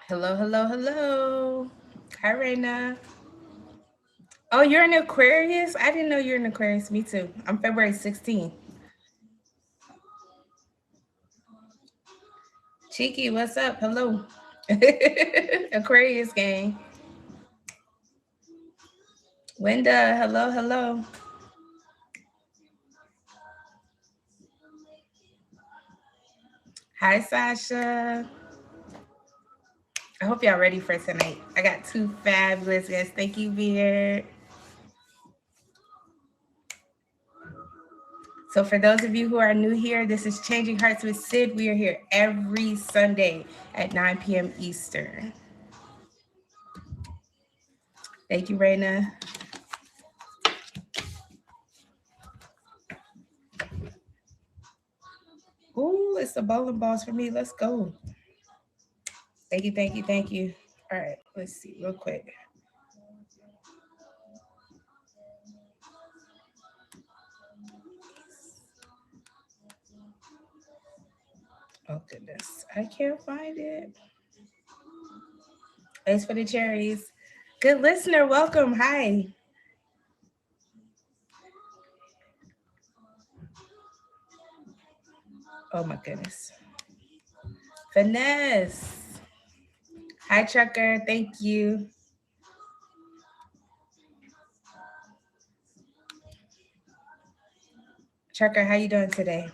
Hello, hello, hello. Hi, Raina. Oh, you're an Aquarius? I didn't know you're an Aquarius. Me too. I'm February 16th. Cheeky, what's up? Hello. Aquarius gang. Linda, hello, hello. Hi, Sasha. I hope y'all ready for tonight. I got two fabulous guests. Thank you, Beard. So, for those of you who are new here, this is Changing Hearts with Sid. We are here every Sunday at 9 p.m. Eastern. Thank you, Raina. Ooh, it's the bowling balls for me. Let's go. Thank you, thank you, thank you. All right, let's see real quick. Oh goodness, I can't find it. Thanks for the cherries. Good listener, welcome. Hi. Oh my goodness. Finesse. Hi, Trucker. Thank you. Trucker, how you doing today?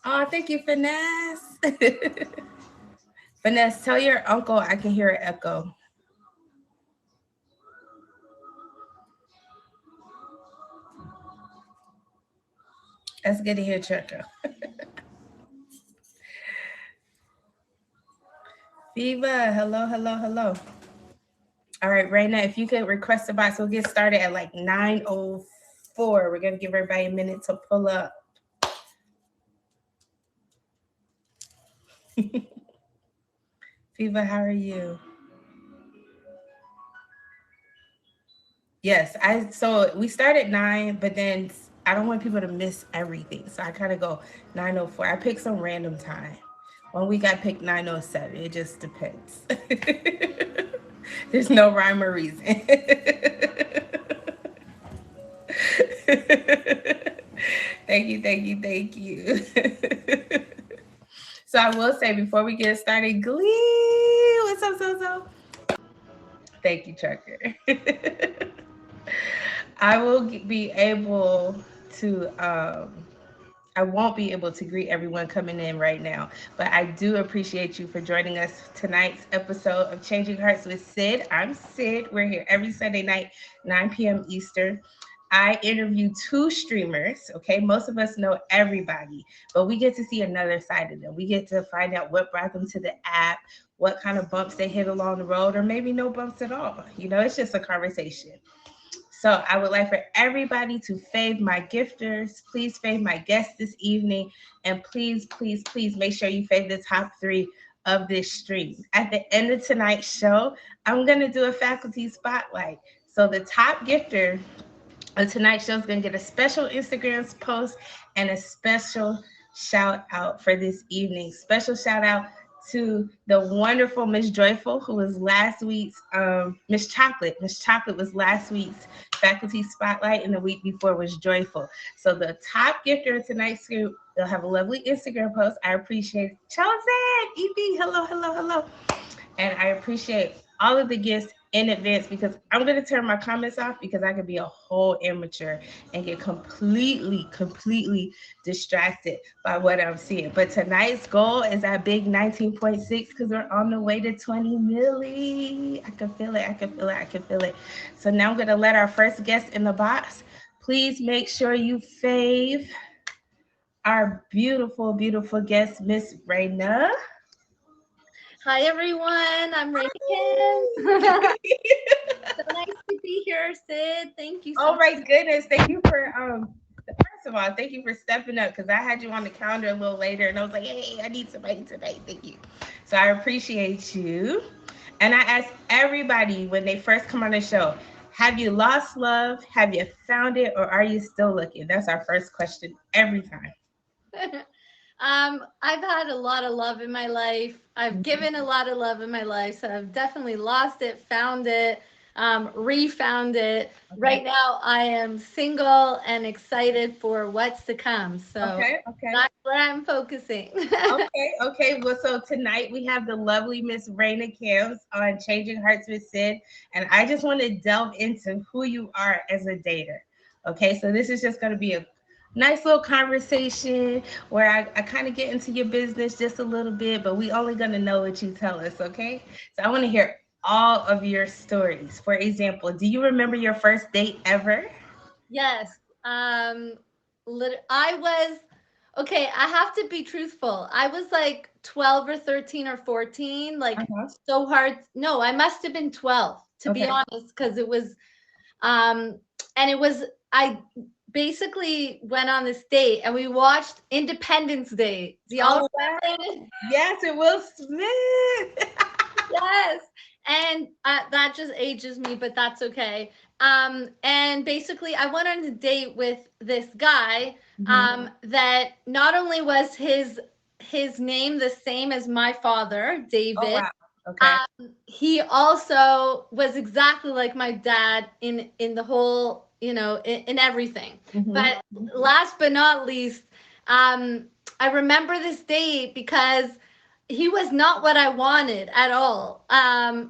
Oh, thank you, Finesse. Finesse, tell your uncle I can hear an echo. That's good to hear, Trucker. Viva, hello, hello, hello. All right, Raina, if you could request a box, we'll get started at like 9:04. We're gonna give everybody a minute to pull up. Viva, how are you? Yes, I so we start at 9, but then I don't want people to miss everything. So I kind of go 9:04. I pick some random time. One week I picked 9:07. It just depends. There's no rhyme or reason. Thank you, thank you, thank you. So I will say before we get started, Glee, what's up, so? Thank you, Trucker. I will be able to I won't be able to greet everyone coming in right now, but I do appreciate you for joining us tonight's episode of Changing Hearts with Sid. I'm Sid. We're here every Sunday night, 9 p.m. Eastern. I interview two streamers, okay? Most of us know everybody, but we get to see another side of them. We get to find out what brought them to the app, what kind of bumps they hit along the road, or maybe no bumps at all. You know, it's just a conversation. So I would like for everybody to fave my gifters. Please fave my guests this evening. And please, please, please make sure you fave the top three of this stream. At the end of tonight's show, I'm going to do a faculty spotlight. So the top gifter tonight's show is going to get a special Instagram post and a special shout out for this evening. Special shout out to the wonderful Miss Joyful, who was last week's Miss Chocolate. Miss Chocolate was last week's faculty spotlight, and the week before was Joyful. So the top gifter of tonight's group, they'll have a lovely Instagram post. I appreciate it. Chosen, EP, hello, hello, hello. And I appreciate all of the gifts in advance because I'm going to turn my comments off because I could be a whole amateur and get completely distracted by what I'm seeing. But tonight's goal is that big 19.6 because we're on the way to 20 milli. I can feel it. I can feel it. I can feel it. So now I'm going to let our first guest in the box. Please make sure you fave our beautiful, beautiful guest, Miss Raina. Hi everyone, I'm Raven. So nice to be here, Sid. Thank you so Oh much. my goodness! Thank you for First of all, thank you for stepping up because I had you on the calendar a little later, and I was like, hey, I need somebody tonight. Thank you. So I appreciate you. And I ask everybody when they first come on the show, have you lost love? Have you found it, or are you still looking? That's our first question every time. I've had a lot of love in my life. I've given a lot of love in my life. So I've definitely lost it, found it, refound it. Okay. Right now, I am single and excited for what's to come. So Okay. Okay. that's where I'm focusing. Okay, okay. Well, so tonight we have the lovely Miss Raina Camps on Changing Hearts with Sid, and I just want to delve into who you are as a dater. Okay, so this is just going to be a nice little conversation where I kind of get into your business just a little bit, but we only going to know what you tell us. Okay, so I want to hear all of your stories. For example, do you remember your first date ever? Yes. I was okay. I have to be truthful. I was like 12 or 13 or 14. Like Uh-huh. so hard. No, I must have been 12 to be Okay. honest, because it was um and it was I basically went on this date and we watched Independence Day. Do y'all Oh wow. remember it? Yes, it Will Smith. Yes. And that just ages me, but that's okay. And basically, I went on a date with this guy Mhm. that not only was his name the same as my father, Oh David, wow. Okay. he also was exactly like my dad in the whole, in everything. Mhm. But last but not least, I remember this date because he was not what I wanted at all.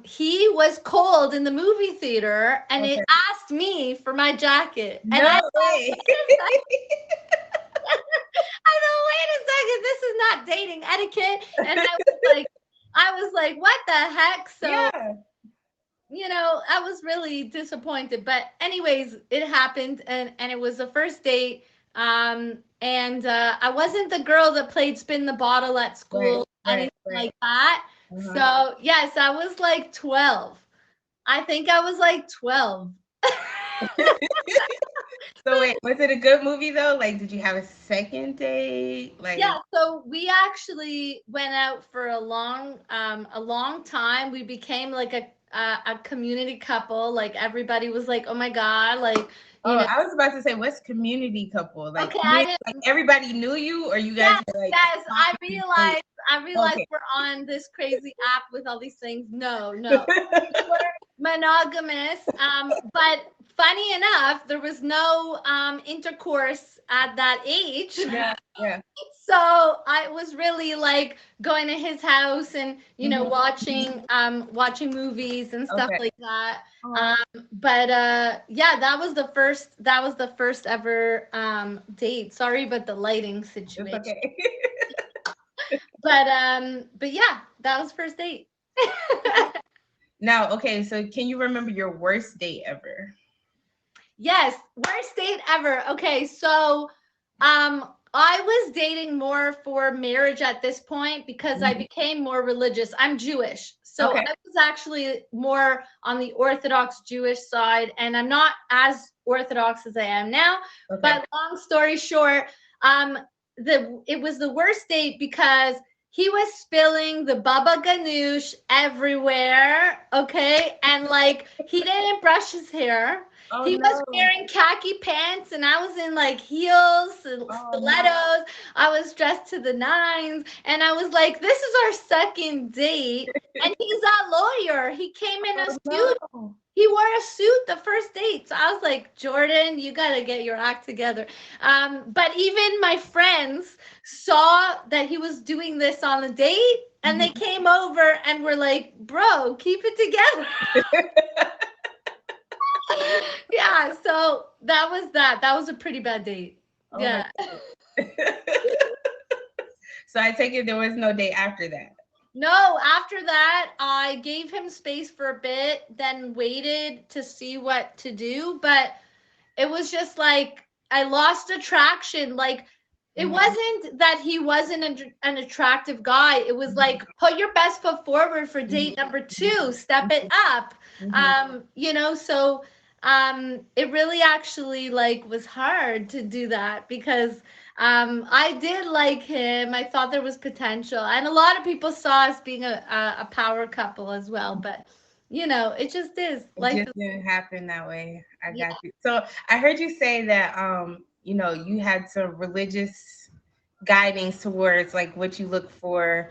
He was cold in the movie theater and it Okay. asked me for my jacket. And No way. I thought, wait a second, this is not dating etiquette. And I was like, what the heck? So, Yeah. I was really disappointed. But anyways, it happened and it was the first date. And I wasn't the girl that played spin the bottle at Right. school, Right. anything Right. like that. Uh-huh. So yes, I was like 12. I think I was like 12. So wait, was it a good movie though? Like, did you have a second date? Like, Yeah, so we actually went out for a long time. We became like a community couple. Like everybody was like, "Oh my God," like, you oh, know, I was about to say, what's community couple? Like, okay, I like didn't. everybody knew you, or you guys Yes, were like yes, I talking? realized I realized Okay. we're on this crazy app with all these things. No, no. We were monogamous. But funny enough, there was no intercourse at that age. Yeah. Yeah. So I was really like going to his house and Mhm. watching movies and stuff Okay. like that. Oh, But yeah, that was the first ever date. Sorry about the lighting it's situation. okay. But yeah, that was first date. Now, okay, so can you remember your worst date ever? Yes, worst date ever. Okay, so I was dating more for marriage at this point because I Mhm. became more religious. I'm Jewish. So Okay. I was actually more on the Orthodox Jewish side, and I'm not as Orthodox as I am now. Okay. But long story short, um it was the worst date because he was spilling the baba ganoush everywhere, okay? And like he didn't brush his hair. Oh He was no. wearing khaki pants, and I was in like heels and Oh no. stilettos. I was dressed to the nines, and I was like, "This is our second date." And he's a lawyer. He came in a Oh suit. no. He wore a suit the first date. So I was like, Jordan, you got to get your act together. But even my friends saw that he was doing this on the date, and they Mhm. came over and were like, bro, keep it together. Yeah, so that was that. That was a pretty bad date. Oh my Yeah. God. So I take it there was no date after that. No, after that, I gave him space for a bit, then waited to see what to do. But it was just like I lost attraction. Like it Mhm. wasn't that he wasn't an attractive guy. It was Mhm. like put your best foot forward for Mhm. date number two, step it up. Mhm. So it really actually like was hard to do that because I did like him. I thought there was potential, and a lot of people saw us being a power couple as well. But it just is It life just is. didn't happen that way. I Yeah. got you. So I heard you say that you had some religious guiding towards like what you look for.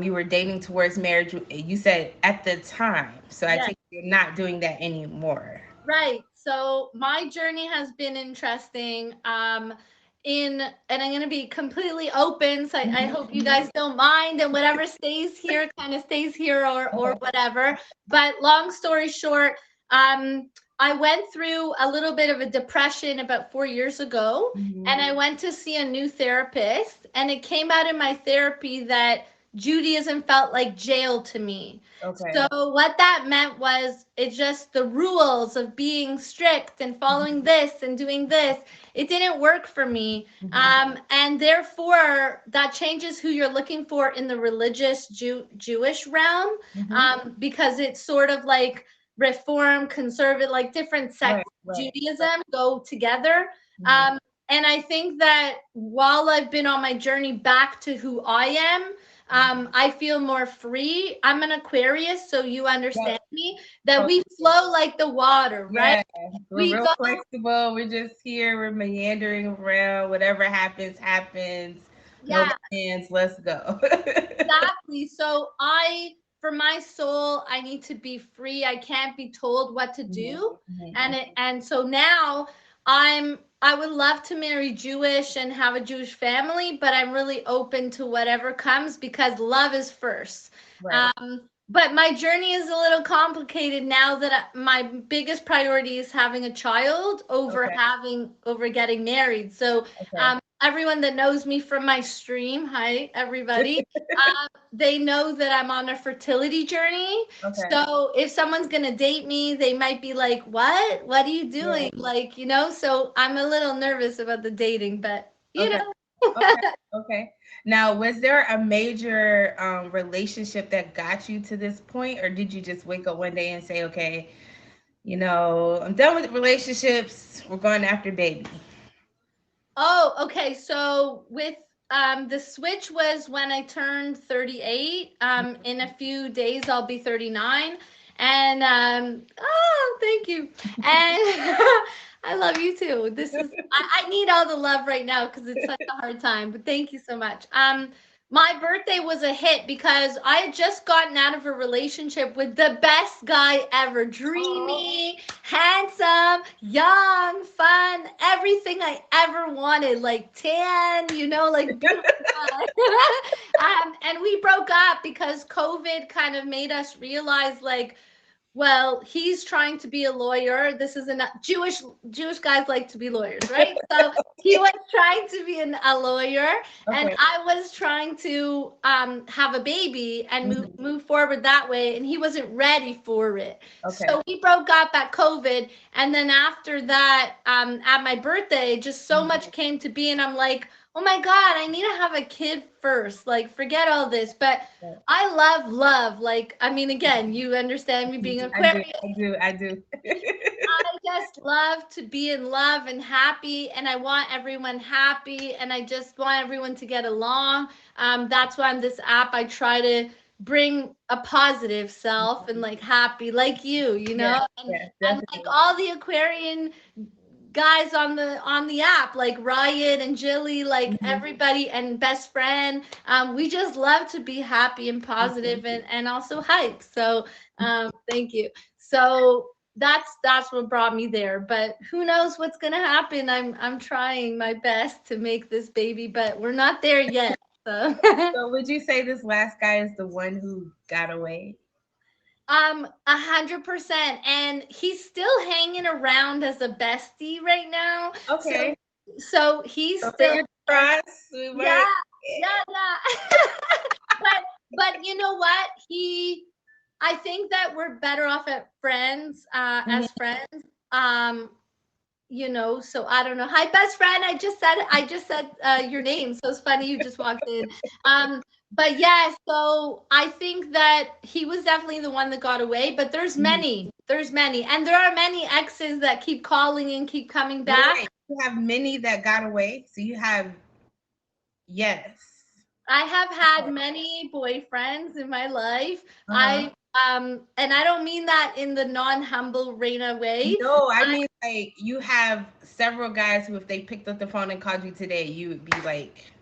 You were dating towards marriage. You said at the time, so I Yeah. take it you're not doing that anymore. Right. So my journey has been interesting. And I'm gonna be completely open. So I hope you guys don't mind, and whatever stays here kind of stays here, or Okay. whatever. But long story short, um, I went through a little bit of a depression about 4 years ago, Mhm. and I went to see a new therapist, and it came out in my therapy that Judaism felt like jail to me. Okay. So what that meant was it's just the rules of being strict and following this and doing this. It didn't work for me. Mhm. And therefore that changes who you're looking for in the religious Jewish realm, Mhm. because it's sort of like reform, conservative, like different Right. sects of Right. Right. Judaism go together. Mhm. Um, and I think that while I've been on my journey back to who I am, I feel more free. I'm an Aquarius, so you Yep. understand me, that we Totally. flow like the water, right? Yeah, we're We real go, flexible. We're just here. We're meandering around. Whatever happens, happens. No yeah, plans. Let's go. exactly. So for my soul, I need to be free. I can't be told what to Mhm, do. mhm, And so now I would love to marry Jewish and have a Jewish family, but I'm really open to whatever comes because love is first. right. But my journey is a little complicated now that my biggest priority is having a child Okay. over getting married. So Okay. everyone that knows me from my stream, hi everybody, they know that I'm on a fertility journey. Okay. So if someone's gonna date me, they might be like, "What? What are you Yeah. doing?" Like, so I'm a little nervous about the dating, but you Okay. know. Okay. Okay. Now, was there a major relationship that got you to this point, or did you just wake up one day and say, "Okay, I'm done with relationships. We're going after baby." Oh, okay. So with the switch was when I turned 38. In a few days I'll be 39. And oh, thank you. And I love you too. I need all the love right now because it's such a hard time. But thank you so much. My birthday was a hit because I had just gotten out of a relationship with the best guy ever. Oh. Dreamy, handsome, young, fun, everything I ever wanted, like tan, like beautiful guy. And we broke up because COVID kind of made us realize, like, well, he's trying to be a lawyer. This is a Jewish guys like to be lawyers, right? So he was trying to be a lawyer, and Okay. I was trying to have a baby and move Mhm. move forward that way, and he wasn't ready for it. Okay. So we broke up at COVID, and then after that, at my birthday, just so Mhm. much came to be, and I'm like, oh my God, I need to have a kid first. Like, forget all this, but Right. I love love. Like, I mean, again, you understand me being I do. Aquarius. I do. I do. I just love to be in love and happy, and I want everyone happy, and I just want everyone to get along. That's why on this app, I try to bring a positive self and like happy, like you Yeah. know, Yeah. and like Definitely. all the Aquarian guys on the app, like Riot and Jilly, like Mhm. everybody, and best friend. We just love to be happy and positive, and also hype. So thank you. So that's what brought me there. But who knows what's gonna happen? I'm trying my best to make this baby, but we're not there yet. So So, would you say this last guy is the one who got away? 100%. And he's still hanging around as a bestie right now. So Okay. he's So, still fingers there. crossed. We Yeah, might. yeah. But you know what? I think that we're better off at friends, Mhm. as friends. Um, so I don't know. Hi, best friend. I just said your name, so it's funny you just walked in. Um, but yeah, so I think that he was definitely the one that got away. But Mhm. there's many, and there are many exes that keep calling and keep coming Wait, back. wait. You have many that got away. So you have yes. I have had Okay. many boyfriends in my life. Uh-huh. And I don't mean that in the non-humble Reina way. No, I mean like you have several guys who, if they picked up the phone and called you today, you would be like,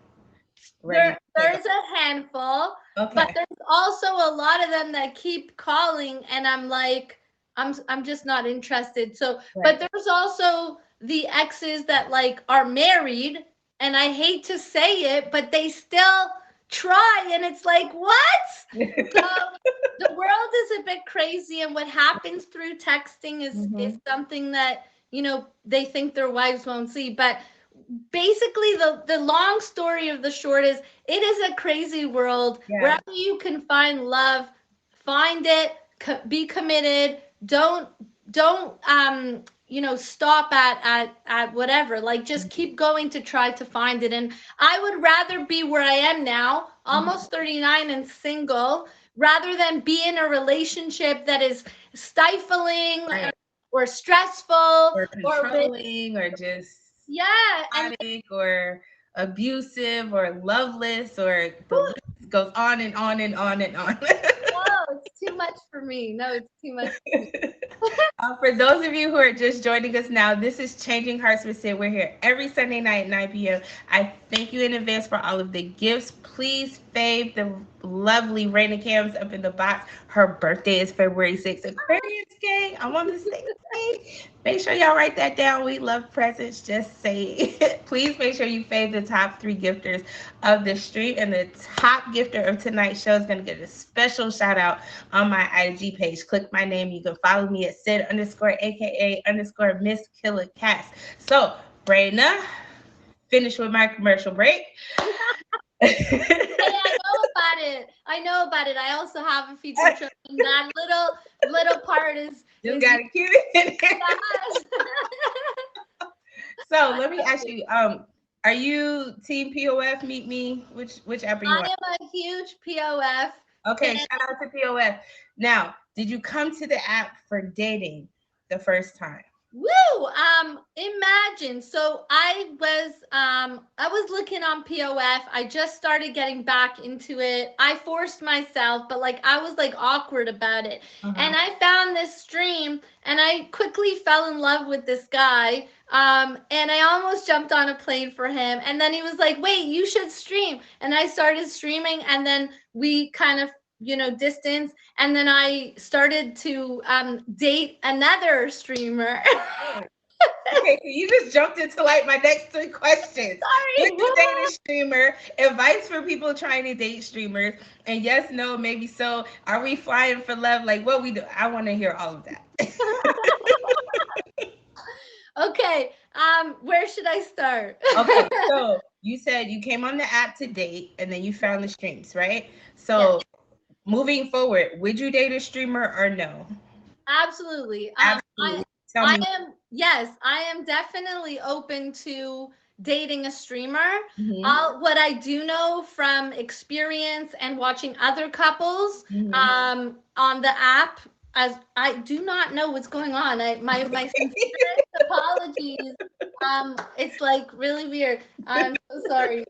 ready to take There's a handful, but Okay. there's also a lot of them that keep calling, and I'm like, I'm just not interested. So, but Right. there's also the exes that like are married, and I hate to say it, but they still try, and it's like, what? So the world is a bit crazy, and what happens through texting is Mhm. something that, they think their wives won't see. But basically, the long story of the short is, it is a crazy world. Yeah. Wherever you can find love, find it, be committed. Don't stop at whatever. Like, just keep going to try to find it. And I would rather be where I am now, Mhm. almost 39 and single, rather than be in a relationship that is stifling Right. or stressful, Or or with, controlling or just yeah. And chaotic or abusive or loveless or the list goes on and on and on and on. no, it's too much for me. No, it's too much for me. For those of you who are just joining us now, this is Changing Hearts with Sid. We're here every Sunday night at 9 p.m. I thank you in advance for all of the gifts. Please fave the lovely Raina Cams up in the box. Her birthday is February 6th. Aquarius gang, I'm on the same page. Make sure y'all write that down. We love presents. Just say it. Please make sure you fave the top 3 gifters of the stream. And the top gifter of tonight's show is going to get a special shout out on my IG page. Click my name. You can follow me at Sid underscore AKA underscore Miss Killer Cats. So, Brayna, finish with my commercial break. Hey, I know about it. I know about it. I also have a feature show, and that little part Just is gotta keep it in there. yes. So let me ask you, are you team POF? Meet me. Which app are you I on? am a huge POF Okay, fan. shout out to POF. Now, did you come to the app for dating the first time? Woo! Imagine. So I was looking on POF. I just started getting back into it. I forced myself, but like I was like awkward about it. Uh-huh. And I found this stream, and I quickly fell in love with this guy. And I almost jumped on a plane for him. And then he was like, "Wait, you should stream." And I started streaming, and then we kind of, distance, and then I started to date another streamer. Okay, so you just jumped into like my next 3 questions. Would Sorry. you date a streamer? Advice for people trying to date streamers. And yes, no, maybe so. Are we flying for love? Like what we do? I want to hear all of that. Okay. Where should I start? Okay, so you said you came on the app to date and then you found the streams, right? Yes, So moving forward, would you date a streamer or no? absolutely. Absolutely. Tell I me. am, yes, I am definitely open to dating a streamer. Mhm, What I do know from experience and watching other couples mhm. on the app, as I do not know what's going on. My sincerest apologies. It's like really weird. I'm so sorry.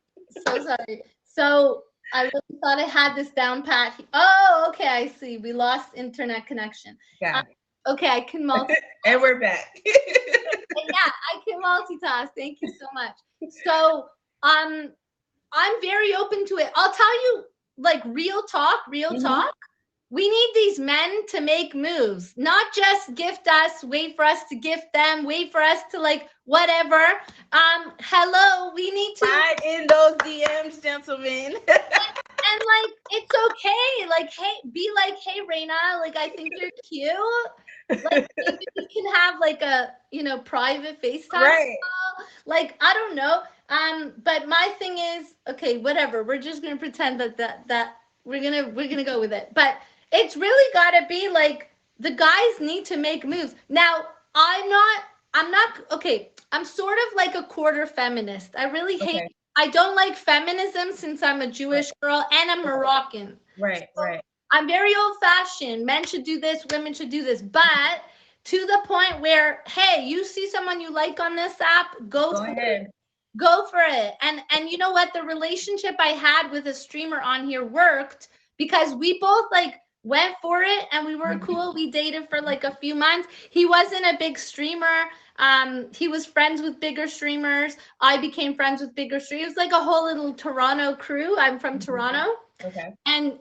So sorry. So I really thought I had this down pat. Oh, okay, I see. We lost internet connection. Um, Got okay, I can multitask. it. And we're back. Yeah, I can multitask. Thank you so much. So, um, I'm very open to it. I'll tell you, like, real talk, real Mhm. talk. We need these men to make moves, not just gift us, wait for us to gift them, wait for us to like whatever. Hello, we need to, Slide in those DMs, gentlemen. and like it's okay. Like, hey, be like, hey, Reina, like I think you're cute. Like maybe we can have like a private FaceTime Right. call. Like I don't know. But my thing is, okay, whatever. We're just gonna pretend that we're gonna go with it. But it's really gotta be like the guys need to make moves. Now, I'm not okay. I'm sort of like a quarter feminist. I really hate Okay. I don't like feminism since I'm a Jewish girl and I'm Moroccan. Right. So Right. I'm very old fashioned. Men should do this, women should do this. But to the point where, hey, you see someone you like on this app, go Go for it. ahead. Go for it. And you know what? The relationship I had with a streamer on here worked because we both like went for it, and we were cool. We dated for like a few months. He wasn't a big streamer. He was friends with bigger streamers. I became friends with bigger streamers. It was like a whole little Toronto crew. I'm from Toronto. Okay. And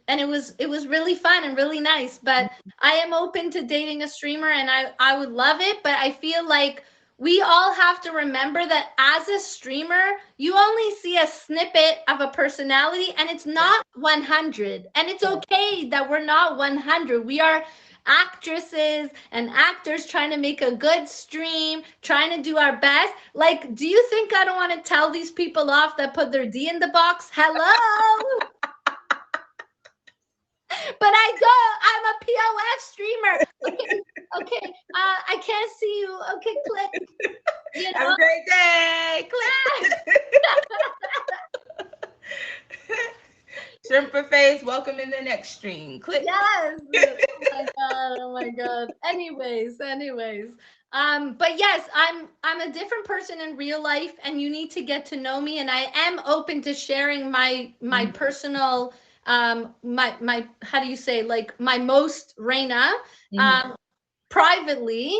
it was really fun and really nice. But I am open to dating a streamer, and I would love it. But I feel like we all have to remember that as a streamer, you only see a snippet of a personality, and it's not 100. And it's okay that we're not 100. We are actresses and actors trying to make a good stream, trying to do our best. Like, do you think I don't want to tell these people off that put their D in the box? Hello. But I'm a POF streamer. Okay. I can't see you. Okay, click. You know? Have a great day. Click. Shrimper face, welcome in the next stream. Click. Yes. Oh my god. Anyways. But yes, I'm a different person in real life, and you need to get to know me, and I am open to sharing my personal my how do you say, like, my most Reina privately,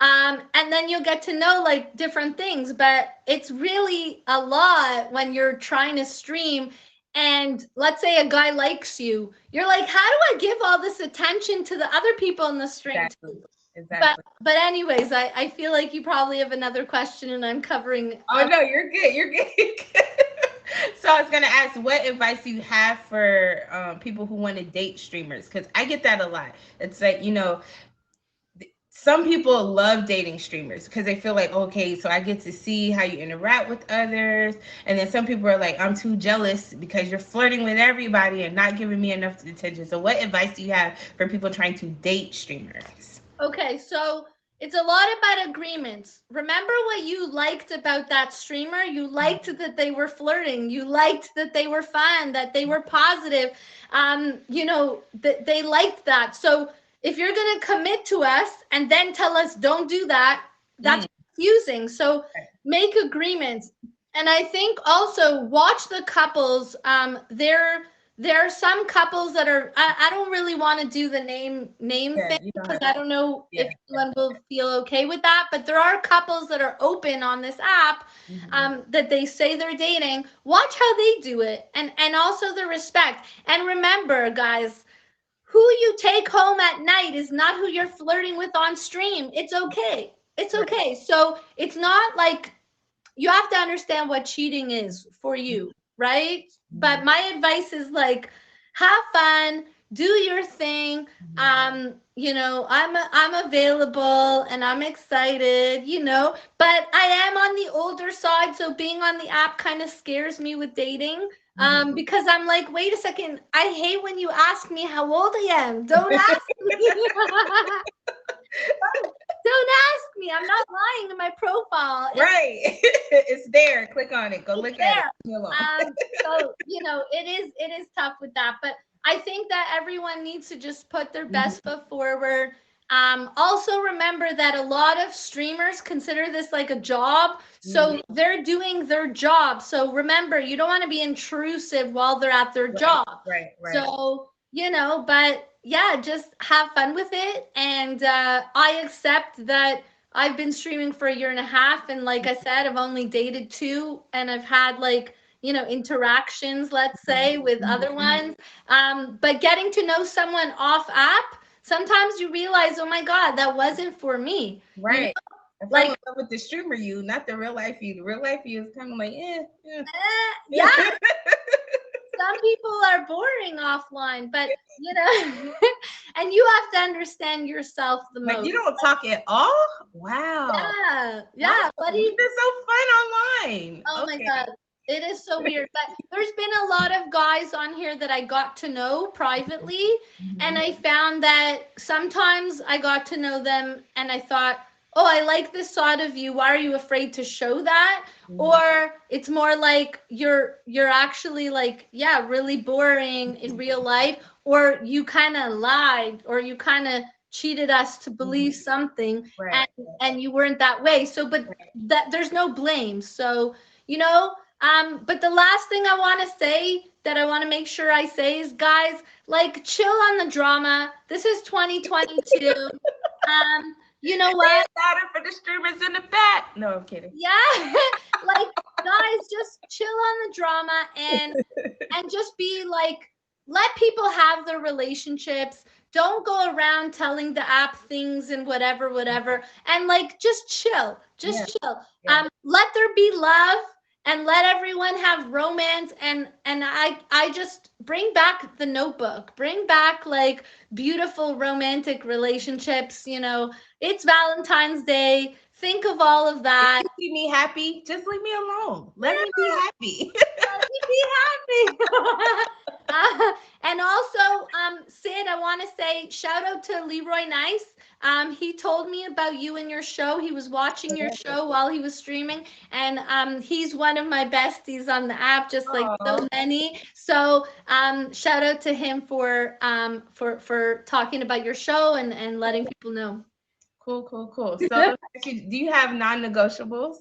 and then you'll get to know like different things. But it's really a lot when you're trying to stream, and let's say a guy likes you, you're like, how do I give all this attention to the other people in the stream? Exactly. But anyways, I feel like you probably have another question, and I'm covering. Oh no, you're good. So I was gonna ask, what advice you have for people who want to date streamers? Because I get that a lot. It's like, some people love dating streamers because they feel like, okay, so I get to see how you interact with others. And then some people are like, I'm too jealous because you're flirting with everybody and not giving me enough attention. So what advice do you have for people trying to date streamers? Okay, so it's a lot about agreements. Remember what you liked about that streamer? You liked that they were flirting. You liked that they were fun, that they were positive. That they liked that. So if you're going to commit to us and then tell us don't do that, that's confusing. So make agreements. And I think also watch the couples. There are some couples that are, I don't really want to do the name thing because I don't know if anyone will feel okay with that. But there are couples that are open on this app that they say they're dating. Watch how they do it, and also the respect. And remember, guys, who you take home at night is not who you're flirting with on stream. It's okay. It's okay. So it's not like, you have to understand what cheating is for you, right? But my advice is like, have fun, do your thing. I'm available and I'm excited, but I am on the older side, so being on the app kind of scares me with dating. Because I'm like, wait a second, I hate when you ask me how old I am. Don't ask me. Don't ask me. I'm not lying in my profile. Right. It's there. Click on it. Go look at it. So, it is tough with that. But I think that everyone needs to just put their best foot forward. Also remember that a lot of streamers consider this like a job. So they're doing their job. So remember, you don't want to be intrusive while they're at their job. Right. So, but yeah, just have fun with it. And I accept that I've been streaming for 1.5 years. And like I said, I've only dated 2, and I've had interactions, let's say, with other ones. But getting to know someone off app, sometimes you realize, oh my God, that wasn't for me. Right. Like with the streamer you, not the real life you. The real life you is kind of like, yeah. Some people are boring offline, but and you have to understand yourself the most. You don't talk at all? Wow. Yeah. But it's been so fun online. Oh my God. It is so weird. But there's been a lot of guys on here that I got to know privately. And I found that sometimes I got to know them and I thought, oh, I like this side of you. Why are you afraid to show that? Or it's more like you're actually really boring in real life, or you kind of lied, or you kind of cheated us to believe something, and you weren't that way. So, but that there's no blame. So, But the last thing I want to say that I want to make sure I say is, guys, like, chill on the drama. This is 2022. You know Say what? it louder for the streamers in the back. No, I'm kidding. Yeah, like, guys, just chill on the drama and just be like, let people have their relationships. Don't go around telling the app things and whatever, and like, just chill, Yeah, just chill. yeah. Let there be love, and let everyone have romance, and I just bring back the Notebook, bring back like beautiful romantic relationships. It's Valentine's Day. Think of all of If that. you see me happy, just leave me alone. Let me be happy. Let me be happy. And also, Sid, I want to say shout out to Leroy Nice. He told me about you and your show. He was watching your show while he was streaming, and he's one of my besties on the app, just like so Aw. many. So shout out to him for talking about your show and letting people know. Cool. So, do you have non-negotiables?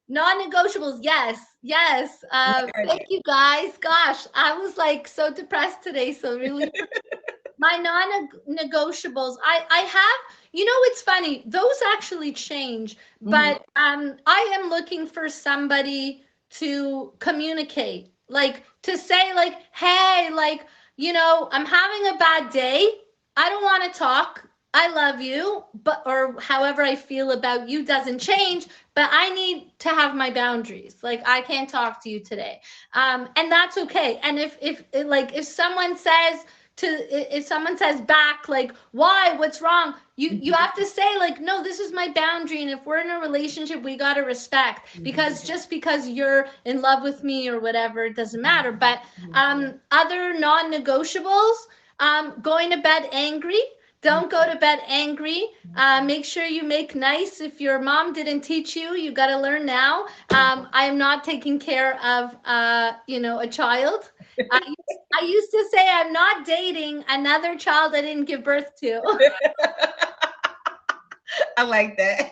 Non-negotiables, yes. What are Thank they? you guys. Gosh, I was like so depressed today. So really, my non-negotiables, I have. It's funny. Those actually change, Mhm. but I am looking for somebody to communicate, like to say like, hey, like, I'm having a bad day. I don't want to talk. I love you, but or however I feel about you doesn't change, but I need to have my boundaries. Like, I can't talk to you today. And that's okay. And if someone says if someone says back, like, why, what's wrong, you have to say like, no, this is my boundary, and if we're in a relationship, we got to respect, because just because you're in love with me or whatever, it doesn't matter. But other non-negotiables, going to bed angry. Don't go to bed angry. Make sure you make nice. If your mom didn't teach you, you got to learn now. I am not taking care of, a child. I used to say I'm not dating another child I didn't give birth to. I like that.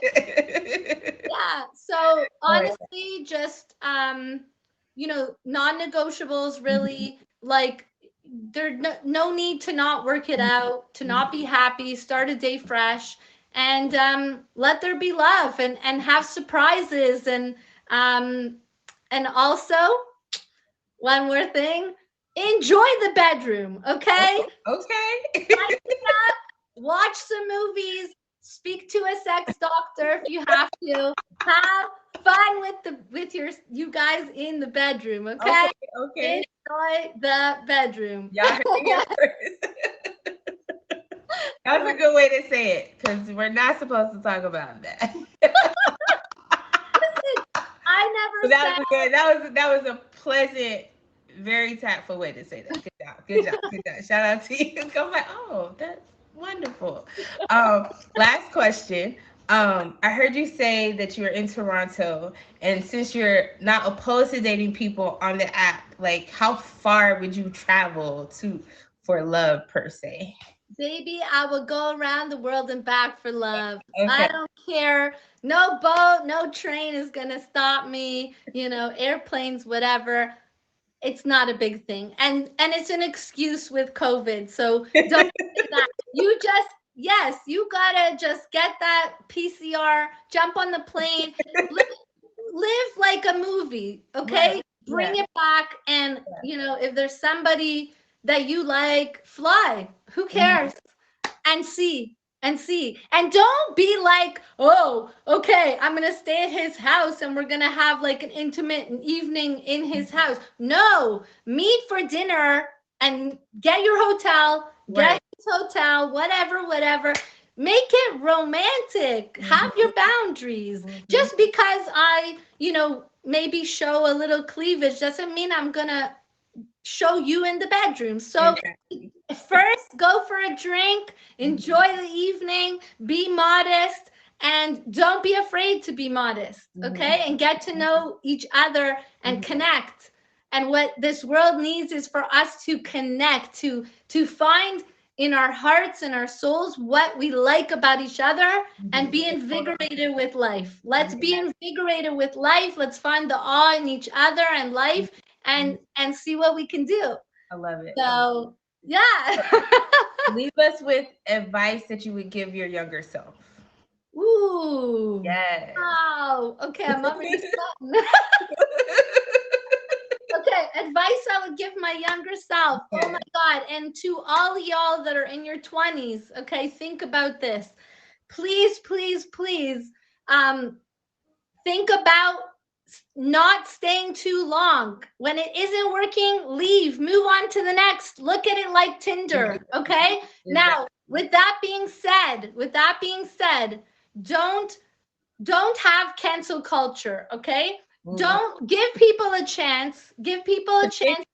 Yeah. So I like honestly, just non-negotiables really, like, there's no need to not work it out, to not be happy, start a day fresh, and let there be love, and have surprises, and also, one more thing, enjoy the bedroom, that. okay? Okay. Watch some movies, speak to a sex doctor if you have to, have fun with you guys in the bedroom, okay? Okay. Enjoy the bedroom. Y'all heard it here first. That's a good way to say it, because we're not supposed to talk about that. I But never that said. was a good. That was a pleasant, very tactful way to say that. Good job. Shout out to you. I'm like, oh, that's wonderful. Last question. I heard you say that you're in Toronto, and since you're not opposed to dating people on the app, like, how far would you travel to for love per se? Baby, I will go around the world and back for love. I Okay. don't care. No boat, no train is going to stop me. Airplanes, whatever. It's not a big thing. And it's an excuse with COVID. So don't say that. Yes, you got to just get that PCR, jump on the plane, live like a movie, okay? Right. Bring Yeah. it back, and if there's somebody that you like, fly. Who Mhm. cares? And don't be like, oh, okay, I'm gonna stay at his house and we're gonna have like an intimate evening in his house. No, meet for dinner and get your hotel, Right. get his hotel, whatever. Make it romantic. Mhm. Have your boundaries. Mhm. Just because I maybe show a little cleavage doesn't mean I'm gonna show you in the bedroom. So Exactly. first, go for a drink, Mhm. enjoy the evening, be modest, and don't be afraid to be modest, Mhm. okay? And get to know each other and Mhm. connect. And what this world needs is for us to connect, to find in our hearts and our souls what we like about each other and be invigorated with life. Let's be invigorated with life. Let's find the awe in each other and life and see what we can do. I love it. So, yeah. Leave us with advice that you would give your younger self. Ooh. Yes. Wow. Okay, I'm already sweating. Okay, advice I would give my younger self. Oh my God. And to all y'all that are in your 20s, okay, think about this. Please, please, please, think about not staying too long. When it isn't working, leave, move on to the next. Look at it like Tinder, okay? Now, with that being said, don't have cancel culture, okay? Don't give people a chance. Give people a chance.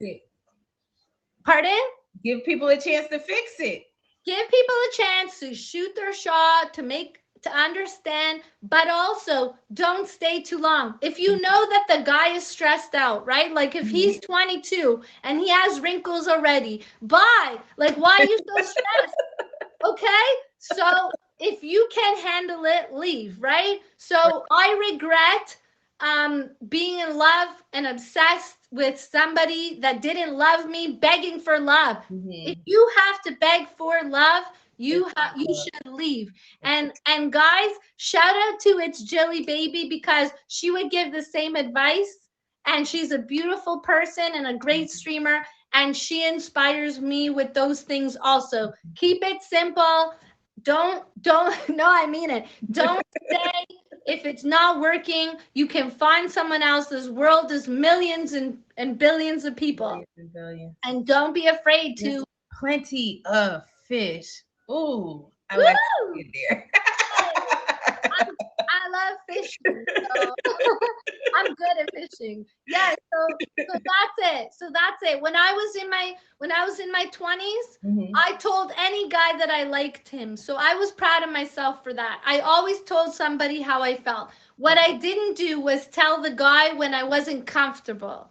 Pardon? Give people a chance to fix it. Give people a chance to shoot their shot, to understand, but also don't stay too long. If you know that the guy is stressed out, right? Like if he's 22 and he has wrinkles already, bye. Like, why are you so stressed? Okay? So if you can't handle it, leave, right? So I regret being in love and obsessed with somebody that didn't love me, begging for love. If you have to beg for love, you should leave. And guys, shout out to It's Jilly Baby, because she would give the same advice, and she's a beautiful person and a great streamer, and she inspires me with those things also. Keep it simple. Don't no, I mean it. Don't stay. If it's not working, you can find someone else. This world is millions and billions of people. Billions. And don't be afraid to. There's plenty of fish. Ooh, I like to get there. I love fishing. So I'm good at fishing. Yeah, so that's it. When I was in my 20s, I told any guy that I liked him. So I was proud of myself for that. I always told somebody how I felt. What I didn't do was tell the guy when I wasn't comfortable.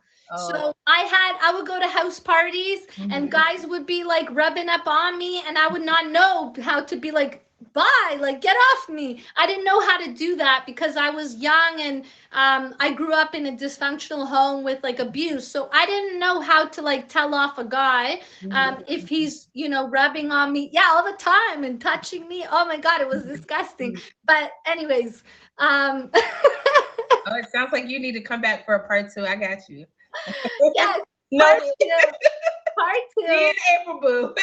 So I would go to house parties and guys would be like rubbing up on me, and I would not know how to be like, bye, like, get off me. I didn't know how to do that because I was young, and I grew up in a dysfunctional home with like abuse. So I didn't know how to like tell off a guy if he's, rubbing on me, all the time and touching me. Oh my God, it was disgusting. But anyways, oh, it sounds like you need to come back for a part 2. I got you. Yes, part two. Me and April Boo.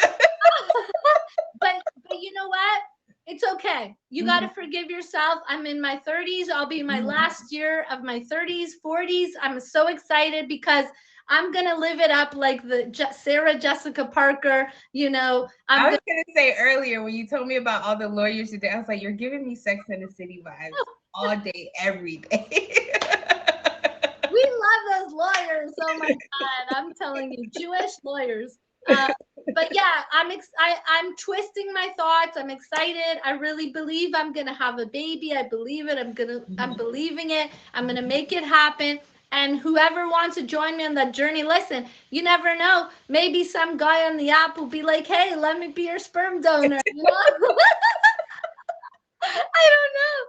But you know what? It's okay. You got to forgive yourself. I'm in my 30s. I'll be in my last year of my 30s, 40s. I'm so excited because I'm going to live it up like the Sarah Jessica Parker, I was going to say earlier when you told me about all the lawyers today, I was like, you're giving me Sex and the City vibes all day, every day. We love those lawyers. Oh my God. I'm telling you, Jewish lawyers. But yeah, I'm twisting my thoughts. I'm excited. I really believe I'm gonna have a baby. I believe it. I'm believing it. I'm gonna make it happen. And whoever wants to join me on that journey, listen, you never know. Maybe some guy on the app will be like, hey, let me be your sperm donor. I don't know.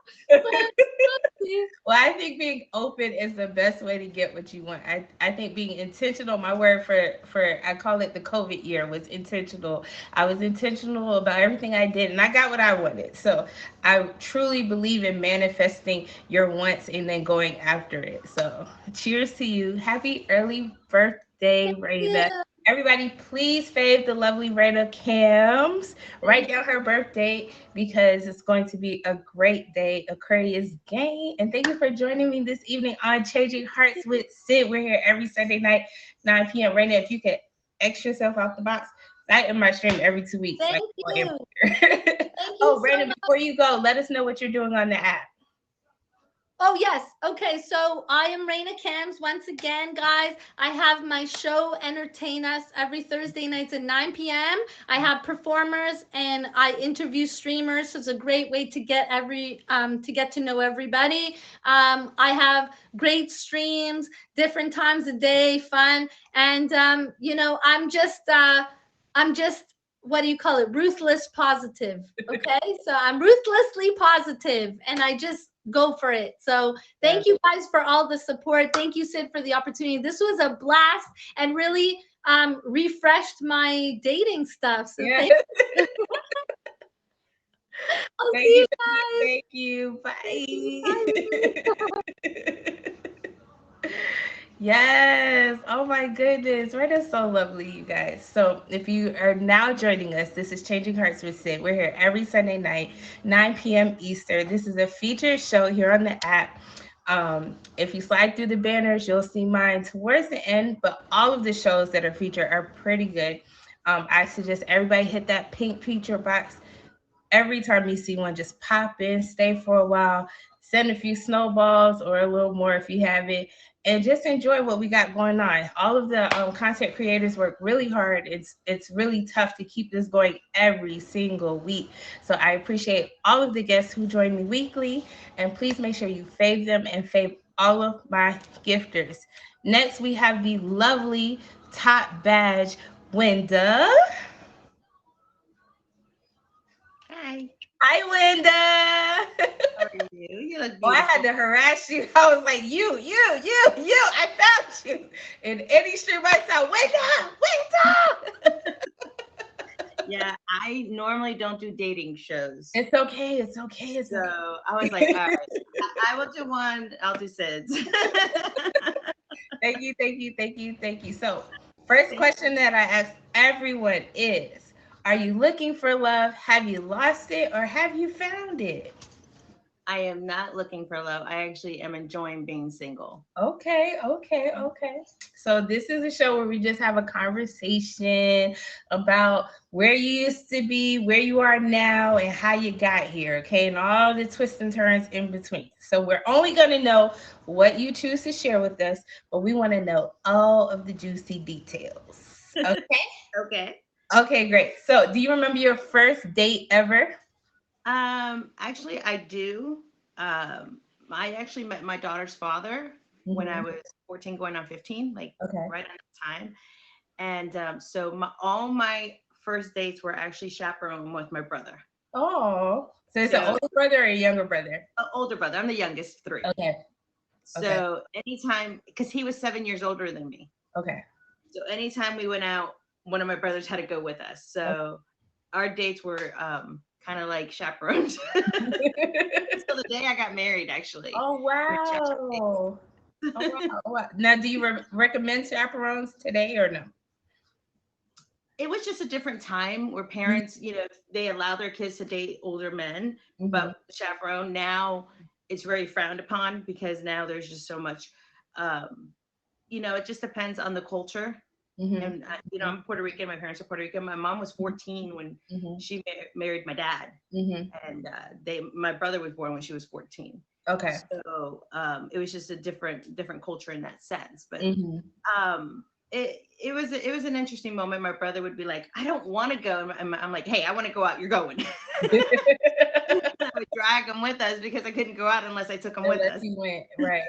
Well, I think being open is the best way to get what you want. I think being intentional, my word for I call it the COVID year, was intentional. I was intentional about everything I did, and I got what I wanted. So I truly believe in manifesting your wants and then going after it. So cheers to you. Happy early birthday, Raina. Everybody, please fave the lovely Raina Cams. Write down her birth date because it's going to be a great day. Aquarius gang. And thank you for joining me this evening on Changing Hearts with Sid. We're here every Sunday night, 9 p.m. Raina, if you could X yourself out the box, I am my stream every 2 weeks. Thank you. Oh, Raina, before you go, let us know what you're doing on the app. Oh, yes. Okay, so I am Raina Cams. Once again, guys, I have my show, Entertain Us, every Thursday nights at 9 p.m. I have performers and I interview streamers, so it's a great way to get to know everybody. I have great streams, different times of day, fun, and I'm just what do you call it? Ruthless positive. Okay. So I'm ruthlessly positive and I just go for it. So thank you guys for all the support. Thank you, Sid, for the opportunity. This was a blast and really refreshed my dating stuff. So Yeah. I'll Thank see you. you guys. Thank you. Bye. Yes. Oh my goodness. Right, is so lovely, you guys. So if you are now joining us, this is Changing Hearts with Sid. We're here every Sunday night, 9 p.m. Eastern. This is a featured show here on the app. If you slide through the banners, you'll see mine towards the end, but all of the shows that are featured are pretty good. I suggest everybody hit that pink feature box every time you see one. Just pop in, stay for a while, send a few snowballs or a little more if you have it, and just enjoy what we got going on. All of the content creators work really hard. It's really tough to keep this going every single week. So I appreciate all of the guests who join me weekly, and please make sure you fave them and fave all of my gifters. Next, we have the lovely top badge, Wenda. Hi. Hi, Linda. How are you? You look Oh, I beautiful. had to harass you. I was like, you. I found you. In any stream I saw, wake up. Yeah, I normally don't do dating shows. It's okay. It's okay. It's So okay. I was like, all right, I will do one. I'll do Sid's. Thank you. So, first question that I ask everyone is, are you looking for love? Have you lost it or have you found it? I am not looking for love. I actually am enjoying being single. Okay. So this is a show where we just have a conversation about where you used to be, where you are now, and how you got here, okay? And all the twists and turns in between. So we're only going to know what you choose to share with us, but we want to know all of the juicy details. Okay? Okay. Okay, great. So do you remember your first date ever? Actually, I do. I actually met my daughter's father when I Mhm. was 14, going on 15, like Okay. right at the time. And so all my first dates were actually chaperoned with my brother. Oh, so it's an So older brother or a younger brother? older brother. I'm the youngest three. Okay. Okay. So anytime, because he was 7 years older than me. Okay. So anytime we went out, one of my brothers had to go with us. So our dates were kind of like chaperones. Until the day I got married, actually. Oh wow. Oh, wow. Now, do you recommend chaperones today or no? It was just a different time where parents, they allow their kids to date older men, Mhm. but chaperone now it's very frowned upon because now there's just so much, um, it just depends on the culture. Mhm. And I'm Puerto Rican. My parents are Puerto Rican. My mom was 14 when Mhm. she married my dad, Mhm. and my brother was born when she was 14. Okay. So it was just a different culture in that sense. But Mhm. um, it was an interesting moment. My brother would be like, "I don't want to go," and I'm like, "Hey, I want to go out. You're going." I would drag him with us because I couldn't go out unless I took him with Unless us. you went. Right.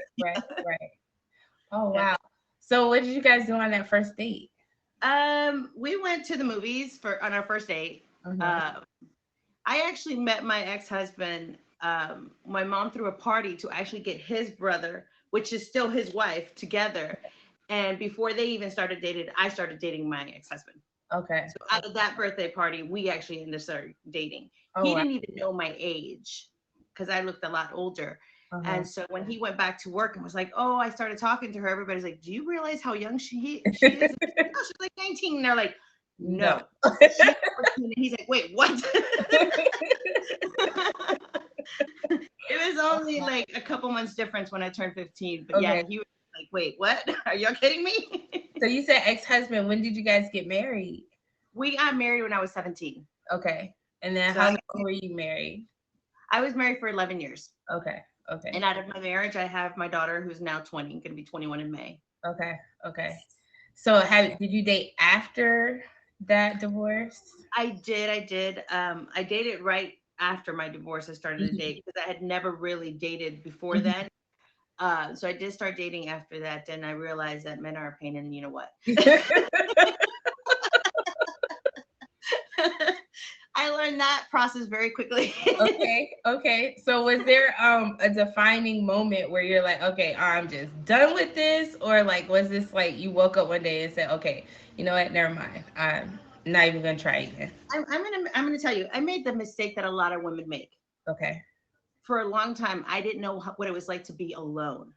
Oh Yeah. wow. So what did you guys do on that first date? We went to the movies on our first date. Mhm. Um, I actually met my ex-husband. My mom threw a party to actually get his brother, which is still his wife, together. And before they even started dating, I started dating my ex-husband. Okay. So out of that birthday party, we actually ended up started dating. Oh He wow. didn't even know my age because I looked a lot older. Uh-huh. And so when he went back to work and was like, "Oh, I started talking to her," everybody's like, "Do you realize how young she is?" And she's like, "Oh, she's like 19." And they're like, No. "No, she's 14." And he's like, "Wait, what?" It was only like a couple months difference when I turned 15. But yeah, Okay. he was like, "Wait, what? Are y'all kidding me?" So you said ex-husband. When did you guys get married? We got married when I was 17. Okay. And then So how long were you married? I was married for 11 years. Okay. Okay. And out of my marriage, I have my daughter who's now 20, going to be 21 in May. Okay. Okay. So did you date after that divorce? I did. I dated right after my divorce. I started to Mhm. date because I had never really dated before Mhm. then. So I did start dating after that. Then I realized that men are a pain, and you know what? learned that process very quickly. Okay. So was there a defining moment where you're like, okay, I'm just done with this, or like was this like you woke up one day and said, okay, you know what, never mind, I'm not even gonna try again. I'm gonna tell you, I made the mistake that a lot of women make. Okay. For a long time, I didn't know what it was like to be alone.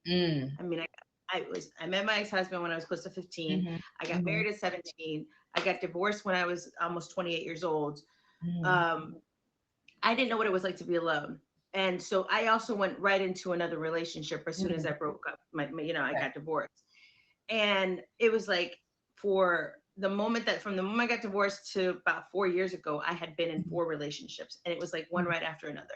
Mm. I mean, I met my ex-husband when I was close to 15. Mm-hmm. I got married at 17. I got divorced when I was almost 28 years old. Mm-hmm. I didn't know what it was like to be alone. And so I also went right into another relationship as soon as I broke up. I got divorced. And it was like from the moment I got divorced to about 4 years ago, I had been in 4 relationships, and it was like one right after another.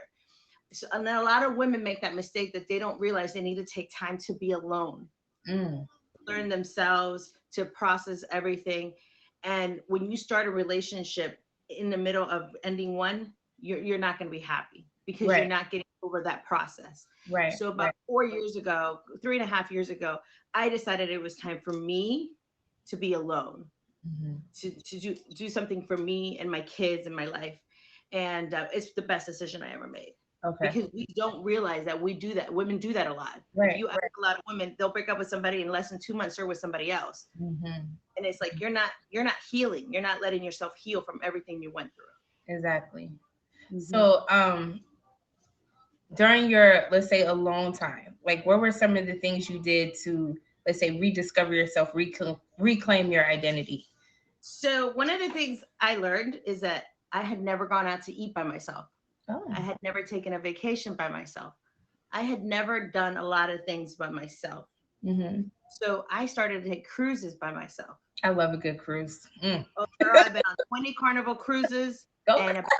So, and then a lot of women make that mistake that they don't realize they need to take time to be alone, learn themselves, to process everything. And when you start a relationship in the middle of ending one, you're not going to be happy because you're not getting over that process. Right. So about 4 years ago, 3.5 years ago, I decided it was time for me to be alone, to do something for me and my kids and my life. And it's the best decision I ever made. Okay. Because we don't realize that we do that. Women do that a lot. Right. If you ask a lot of women, they'll break up with somebody in less than 2 months or with somebody else. And it's like you're not healing. You're not letting yourself heal from everything you went through. Exactly. So during your, let's say, alone time, like what were some of the things you did to, let's say, rediscover yourself, reclaim your identity? So one of the things I learned is that I had never gone out to eat by myself. I had never taken a vacation by myself. I had never done a lot of things by myself. So I started to take cruises by myself. I love a good cruise. Oh, girl, I've been on 20 Carnival cruises, and about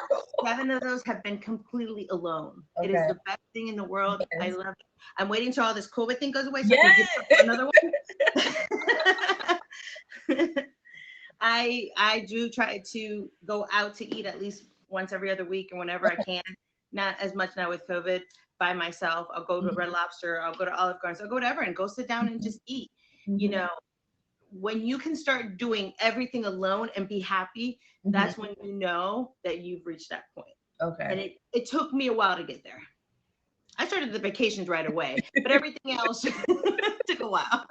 7 of those have been completely alone. It is the best thing in the world. I love it. I'm waiting till all this COVID thing goes away so I can give another one. I do try to go out to eat at least once every other week and whenever I can. Not as much now with COVID, by myself. I'll go to Red Lobster, I'll go to Olive Garden, I'll go whatever and go sit down and just eat. You know, when you can start doing everything alone and be happy, that's when you know that you've reached that point. Okay. And it took me a while to get there. I started the vacations right away, but everything else took a while.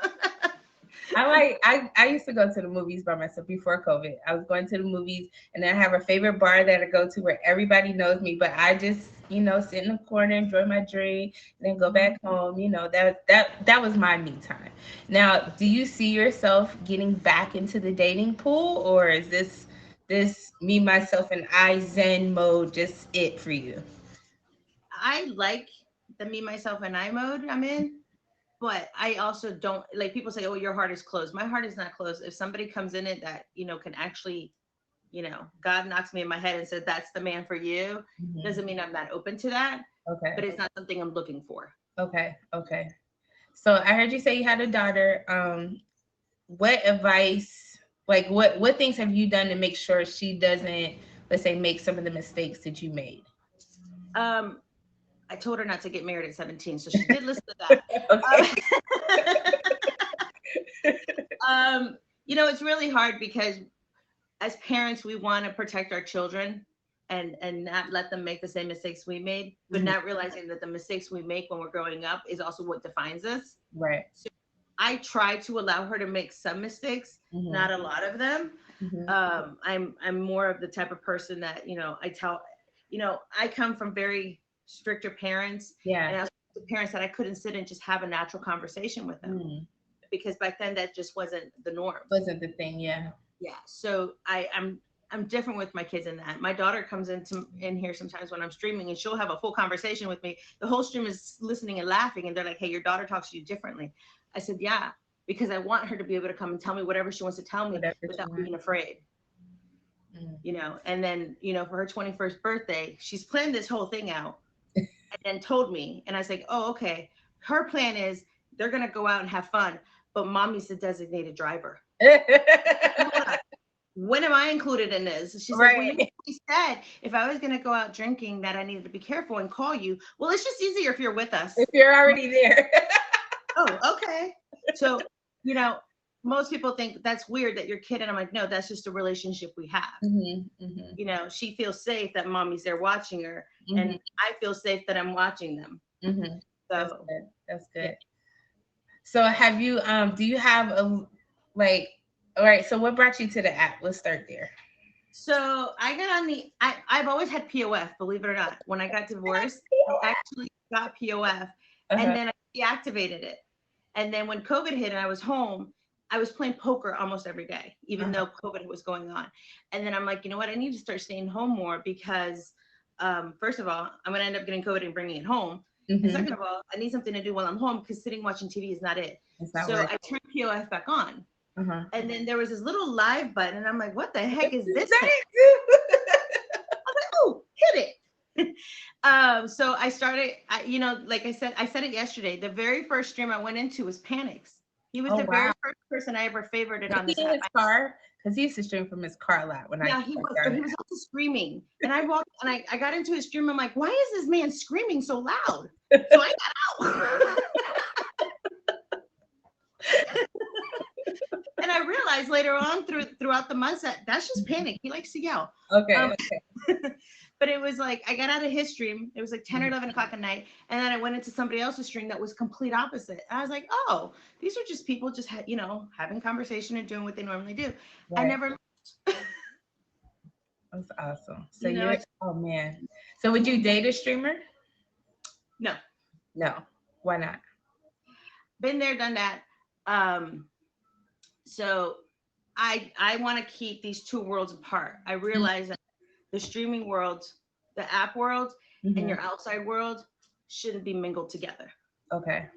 I used to go to the movies by myself before COVID. I was going to the movies, and then I have a favorite bar that I go to where everybody knows me, but I just, sit in the corner, enjoy my drink, and then go back home. That was my me time. Now, do you see yourself getting back into the dating pool, or is this me, myself, and I Zen mode just it for you? I like the me, myself, and I mode I'm in. But I also don't like people say, oh, your heart is closed. My heart is not closed. If somebody comes in it that, can actually, God knocks me in my head and says, that's the man for you. Doesn't mean I'm not open to that. Okay. But it's not something I'm looking for. Okay. So I heard you say you had a daughter. What advice, like what things have you done to make sure she doesn't, let's say, make some of the mistakes that you made? I told her not to get married at 17, so she did listen to that. It's really hard because as parents, we want to protect our children and not let them make the same mistakes we made, but not realizing that the mistakes we make when we're growing up is also what defines us. Right. So I try to allow her to make some mistakes, not a lot of them. I'm more of the type of person that, I tell, I come from very stricter parents. Yeah. And I was the parents that I couldn't sit and just have a natural conversation with them because back then that just wasn't the norm. Wasn't the thing. Yeah. Yeah. So I'm different with my kids in that. My daughter comes in here sometimes when I'm streaming and she'll have a full conversation with me. The whole stream is listening and laughing and they're like, hey, your daughter talks to you differently. I said, yeah, because I want her to be able to come and tell me whatever she wants to tell me without being afraid. And then, for her 21st birthday, she's planned this whole thing out and then told me, and I was like, oh, okay. Her plan is they're going to go out and have fun, but mommy's the designated driver. When am I included in this? She's like, well, you said if I was going to go out drinking that I needed to be careful and call you. Well, it's just easier if you're with us. If you're already there. Oh, okay. So, most people think that's weird that you're kidding. I'm like, no, that's just a relationship we have. You know, she feels safe that mommy's there watching her, and I feel safe that I'm watching them. That's So good. That's good. Yeah. So have you do you have a like, all right, so what brought you to the app? Let's start there. So I got on the I've always had POF, believe it or not. When I got divorced, I actually got POF, and then I deactivated it. And then when COVID hit and I was home, I was playing poker almost every day, even though COVID was going on. And then I'm like, you know what? I need to start staying home more because, first of all, I'm going to end up getting COVID and bringing it home. And second of all, I need something to do while I'm home because sitting watching TV is not it. So I turned POF back on. And then there was this little live button, and I'm like, what the heck is this? I was like, oh, hit it. So I started, you know, like I said it yesterday. The very first stream I went into was Panics. He was the very first person I ever favorited on this app. His car, because he used to stream from his car a lot. He was, but he was also screaming. And I walked, and I got into his stream. I'm like, why is this man screaming so loud? So I got out. And I realized later on throughout the months that that's just Panic. He likes to yell. Okay. But it was like, I got out of his stream. It was like 10 or 11 o'clock at night. And then I went into somebody else's stream that was complete opposite. And I was like, oh, these are just people just, you know, having conversation and doing what they normally do. Right. I never. That's awesome. So you're, oh man. So would you date a streamer? No. No. Why not? Been there, done that. So I want to keep these two worlds apart. I realize that the streaming world, the app world, and your outside world shouldn't be mingled together. Okay.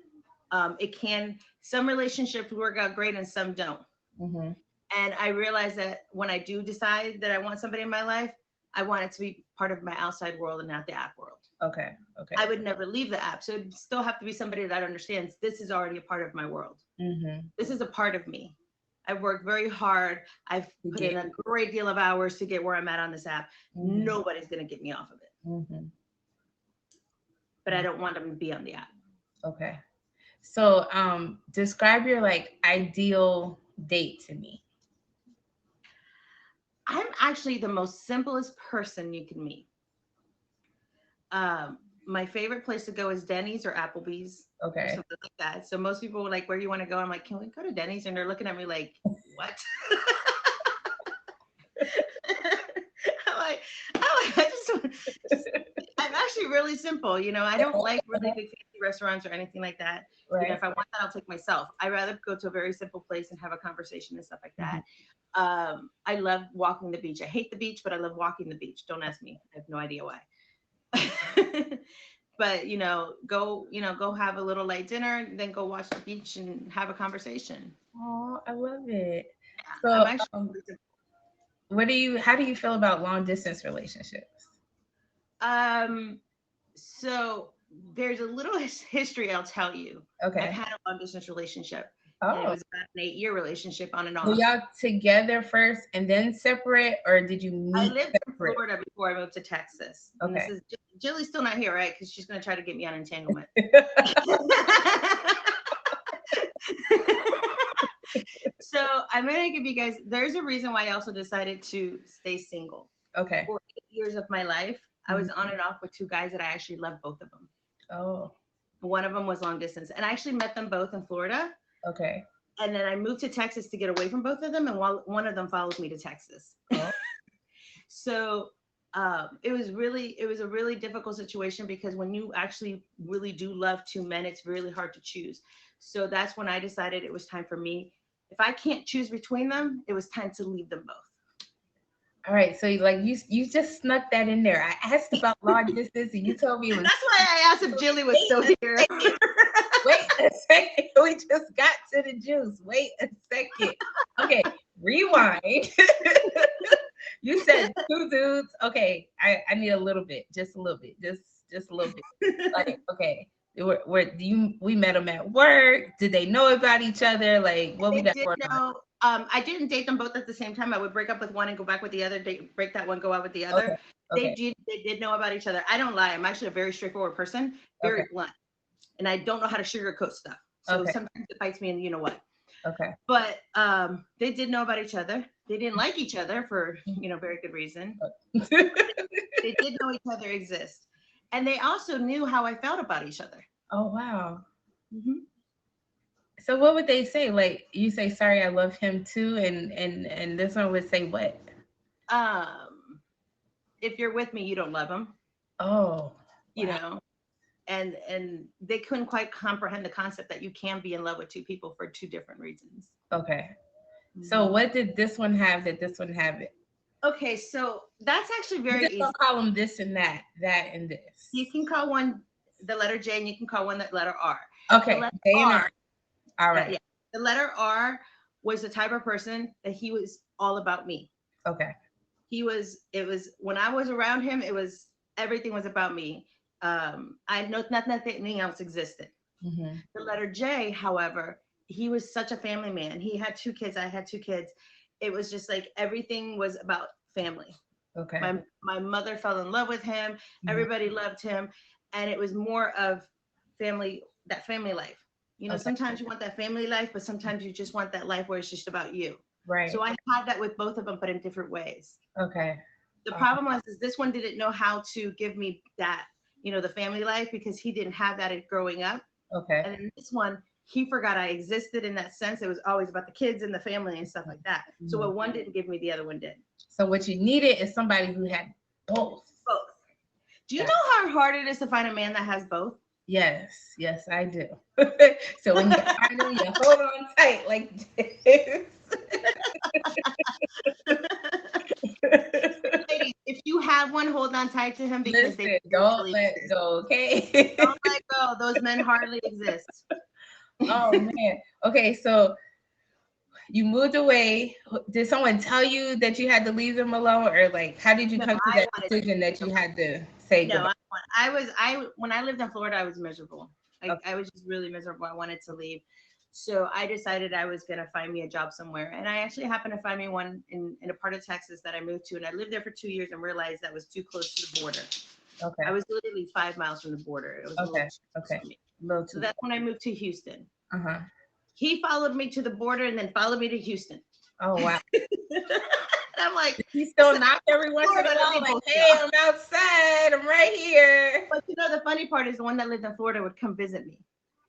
It can, some relationships work out great and some don't. And I realize that when I do decide that I want somebody in my life, I want it to be part of my outside world and not the app world. Okay. Okay. I would never leave the app. So it'd still have to be somebody that understands this is already a part of my world. This is a part of me. I've worked very hard. I've put in a great deal of hours to get where I'm at on this app. Nobody's going to get me off of it. But I don't want them to be on the app. Okay. So describe your like ideal date to me. I'm actually the most simplest person you can meet. My favorite place to go is Denny's or Applebee's. Okay. Or something like that. So most people were like, where do you want to go? I'm like, can we go to Denny's? And they're looking at me like, what? I'm actually really simple. You know, I don't like really big fancy restaurants or anything like that. Right. You know, if I want that, I'll take myself. I'd rather go to a very simple place and have a conversation and stuff like that. I love walking the beach. I hate the beach, but I love walking the beach. Don't ask me. I have no idea why. But go have a little light dinner, then go watch the beach and have a conversation. Oh, I love it. Yeah, so how do you feel about long distance relationships? So there's a little history I'll tell you. Okay. I've had a long distance relationship. Oh. And it was about an 8-year relationship on and off. Were y'all together first and then separate, or did you meet? I lived in Florida before I moved to Texas. Okay. And Jilly's still not here, right? Because she's going to try to get me on entanglement. So I'm going to give you guys, there's a reason why I also decided to stay single. Okay. For 8 years of my life, I was on and off with 2 guys that I actually loved both of them. Oh. One of them was long distance. And I actually met them both in Florida. Okay. And then I moved to Texas to get away from both of them. And one of them followed me to Texas. Oh. So it was a really difficult situation because when you actually really do love 2 men, it's really hard to choose. So that's when I decided it was time for me. If I can't choose between them, it was time to leave them both. All right, so like you just snuck that in there. I asked about long distance, and you told me it was. That's why I asked if Jilly was still here. Wait a second, we just got to the juice. Wait a second. Okay, rewind. You said 2 dudes. Okay, I need a little bit, just a little bit, just a little bit. Like, okay, we met them at work? Did they know about each other? Like, what we got going on? I didn't date them both at the same time. I would break up with one and go back with the other, break that one, go out with the other. Okay. They did know about each other. I don't lie. I'm actually a very straightforward person, very blunt. And I don't know how to sugarcoat stuff. So sometimes it bites me and you know what. Okay. But they did know about each other. They didn't like each other for, very good reason. They did know each other exist. And they also knew how I felt about each other. Oh wow. Hmm. So what would they say? Like you say, sorry, I love him too, and this one would say what? Um, if you're with me, you don't love him, Oh, you wow. know. And they couldn't quite comprehend the concept that you can be in love with two people for two different reasons. Okay. So Mhm. what did this one have that this one have it? Okay, so that's actually We very just easy. don't call them this and that and this. You can call one the letter J, and you can call one the letter R. The Okay. letter J and R. R, All right. yeah, the letter R was the type of person that he was all about me. Okay. It was when I was around him, it was everything was about me. I know nothing else existed. Mm-hmm. The letter J, however, he was such a family man. He had two kids, I had two kids. It was just like everything was about family. Okay. My mother fell in love with him. Mhm. Everybody loved him, and it was more of family, that family life. Okay. Sometimes you want that family life, but sometimes you just want that life where it's just about you. Right. So I had that with both of them, but in different ways. Okay. The Uh, problem was is this one didn't know how to give me that, the family life, because he didn't have that growing up. okay. And then this one, he forgot I existed in that sense. It was always about the kids and the family and stuff like that. So Mhm. what one didn't give me, the other one did. So what you needed is somebody who had both. Both. Do you Got know how hard it is to find a man that has both? Yes, yes, I do. So when you find them, you hold on tight like this. Ladies, if you have one, hold on tight to him because Listen, they don't really let exist. go, okay? Don't let go. Those men hardly exist. Oh man. Okay, so you moved away. Did someone tell you that you had to leave them alone, or like how did you No, come to I that wanted decision that you had to say no, goodbye? when I lived in Florida, I was miserable. Like Okay. I was just really miserable. I wanted to leave. So I decided I was gonna find me a job somewhere. And I actually happened to find me one in a part of Texas that I moved to. And I lived there for 2 years and realized that was too close to the border. Okay. I was literally 5 miles from the border. It was a little Okay. too close Okay. for me. Little So too. that's when I moved to Houston. Uh-huh. He followed me to the border and then followed me to Houston. Oh wow. And I'm like, He still knock every once in a while, like, hey, I'm outside, I'm right here. but the funny part is the one that lived in Florida would come visit me.